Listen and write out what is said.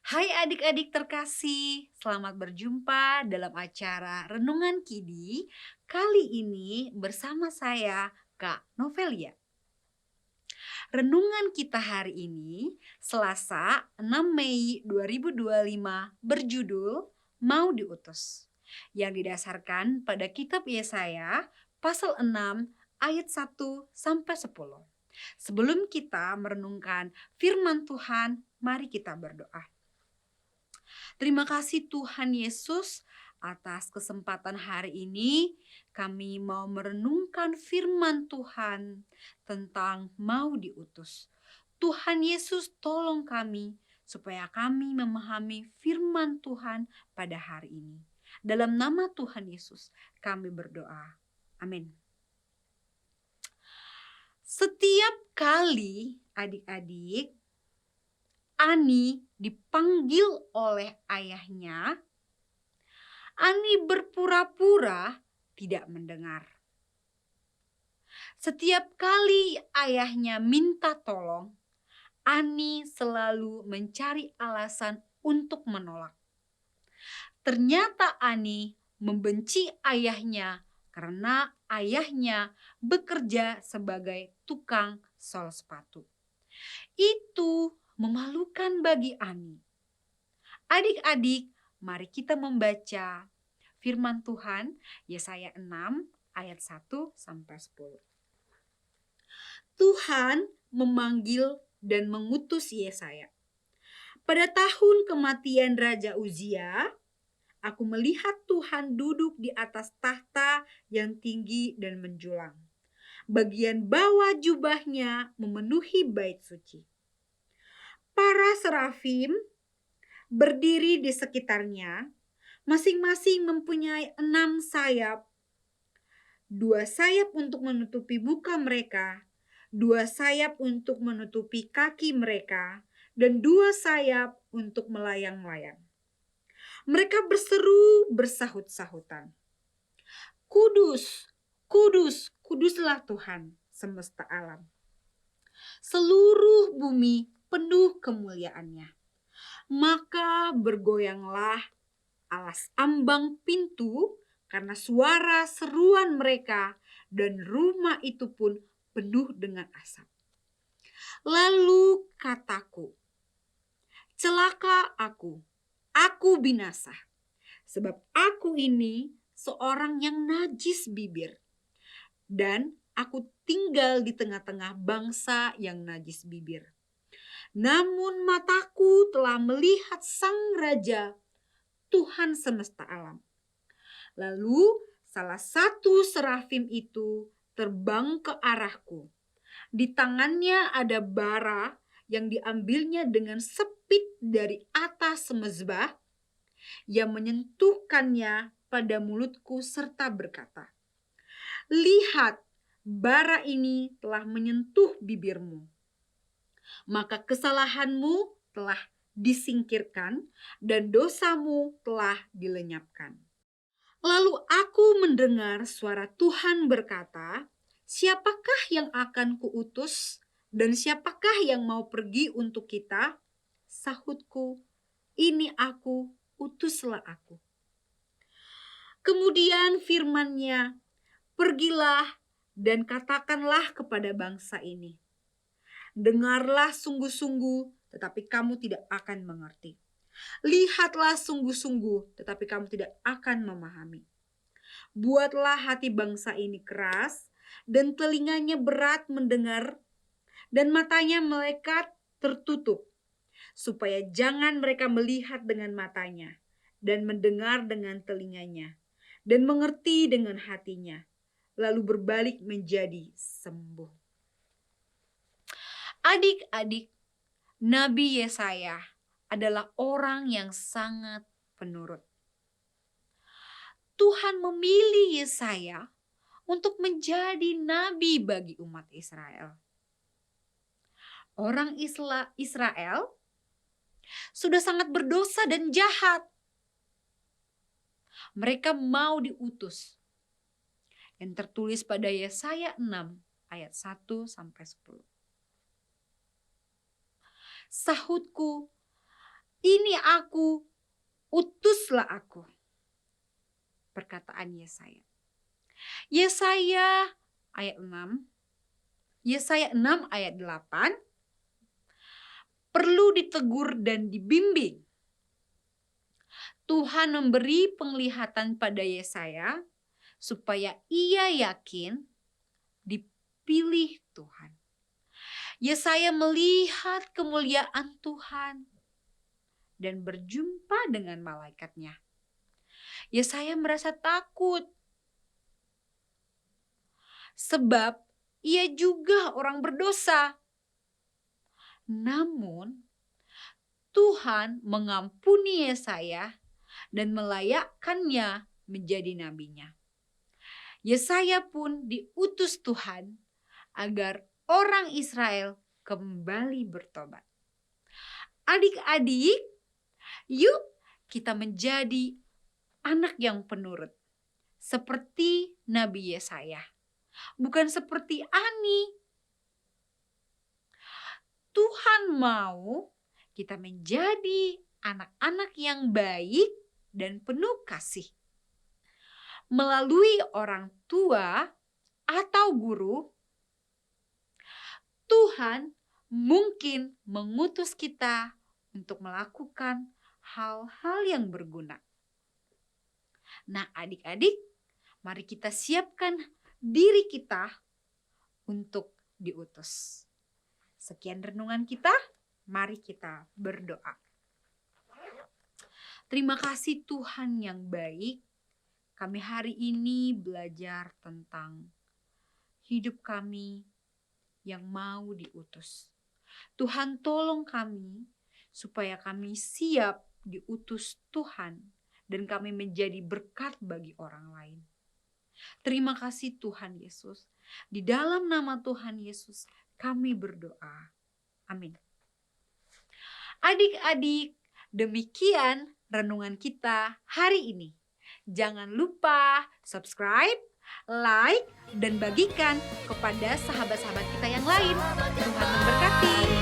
Hai adik-adik terkasih, selamat berjumpa dalam acara Renungan Kidi. Kali ini bersama saya, Kak Novelia. Renungan kita hari ini, Selasa 6 Mei 2025, berjudul Mau Diutus, yang didasarkan pada kitab Yesaya pasal 6 ayat 1 sampai 10. Sebelum kita merenungkan firman Tuhan, mari kita berdoa. Terima kasih Tuhan Yesus atas kesempatan hari ini. Kami mau merenungkan firman Tuhan tentang mau diutus. Tuhan Yesus tolong kami supaya kami memahami firman Tuhan pada hari ini. Dalam nama Tuhan Yesus kami berdoa. Amin. Setiap kali adik-adik Ani dipanggil oleh ayahnya, Ani berpura-pura tidak mendengar. Setiap kali ayahnya minta tolong, Ani selalu mencari alasan untuk menolak. Ternyata Ani membenci ayahnya karena ayahnya bekerja sebagai tukang sol sepatu. Itu memalukan bagi Ani. Adik-adik, mari kita membaca firman Tuhan Yesaya 6 ayat 1 sampai 10. Tuhan memanggil dan mengutus Yesaya. Pada tahun kematian Raja Uzia, aku melihat Tuhan duduk di atas tahta yang tinggi dan menjulang. Bagian bawah jubahnya memenuhi bait suci. Para serafim berdiri di sekitarnya, masing-masing mempunyai 6 sayap. 2 sayap untuk menutupi muka mereka, 2 sayap untuk menutupi kaki mereka, dan 2 sayap untuk melayang-layang. Mereka berseru bersahut-sahutan, Kudus, kudus, kuduslah Tuhan semesta alam. Seluruh bumi penuh kemuliaannya. Maka bergoyanglah alas ambang pintu karena suara seruan mereka, dan rumah itu pun penuh dengan asap. Lalu kataku, celaka aku binasa, sebab aku ini seorang yang najis bibir, dan aku tinggal di tengah-tengah bangsa yang najis bibir. Namun mataku telah melihat Sang Raja, Tuhan semesta alam. Lalu salah satu serafim itu terbang ke arahku. Di tangannya ada bara yang diambilnya dengan sepit dari atas mezbah, yang menyentuhkannya pada mulutku serta berkata, lihat, bara ini telah menyentuh bibirmu. Maka kesalahanmu telah disingkirkan dan dosamu telah dilenyapkan. Lalu aku mendengar suara Tuhan berkata, siapakah yang akan kuutus dan siapakah yang mau pergi untuk kita? Sahutku, ini aku, utuslah aku. Kemudian firman-Nya, pergilah dan katakanlah kepada bangsa ini, dengarlah sungguh-sungguh, tetapi kamu tidak akan mengerti. Lihatlah sungguh-sungguh, tetapi kamu tidak akan memahami. Buatlah hati bangsa ini keras, dan telinganya berat mendengar, dan matanya melekat tertutup, supaya jangan mereka melihat dengan matanya, dan mendengar dengan telinganya, dan mengerti dengan hatinya, lalu berbalik menjadi sembuh. Adik-adik, Nabi Yesaya adalah orang yang sangat penurut. Tuhan memilih Yesaya untuk menjadi nabi bagi umat Israel. Orang Israel sudah sangat berdosa dan jahat. Mereka mau diutus. Yang tertulis pada Yesaya 6 ayat 1 sampai 10. Sahutku, Ini aku, utuslah aku. Perkataan Yesaya. Yesaya ayat 6. Yesaya 6 ayat 8. Perlu ditegur dan dibimbing. Tuhan memberi penglihatan pada Yesaya supaya ia yakin dipilih Tuhan. Yesaya melihat kemuliaan Tuhan dan berjumpa dengan malaikatnya. Yesaya merasa takut sebab ia juga orang berdosa. Namun Tuhan mengampuni Yesaya dan melayakkannya menjadi nabinya. Yesaya pun diutus Tuhan agar orang Israel kembali bertobat. Adik-adik, yuk kita menjadi anak yang penurut. Seperti Nabi Yesaya. Bukan seperti Ani. Tuhan mau kita menjadi anak-anak yang baik dan penuh kasih. Melalui orang tua atau guru, Tuhan mungkin mengutus kita untuk melakukan hal-hal yang berguna. Nah, adik-adik, mari kita siapkan diri kita untuk diutus. Sekian renungan kita, mari kita berdoa. Terima kasih Tuhan yang baik. Kami hari ini belajar tentang hidup kami yang mau diutus. Tuhan tolong kami supaya kami siap diutus Tuhan dan kami menjadi berkat bagi orang lain. Terima kasih Tuhan Yesus. Di dalam nama Tuhan Yesus kami berdoa. Amin. Adik-adik, demikian renungan kita hari ini. Jangan lupa subscribe, like, dan bagikan kepada sahabat-sahabat kita yang lain. Tuhan memberkati.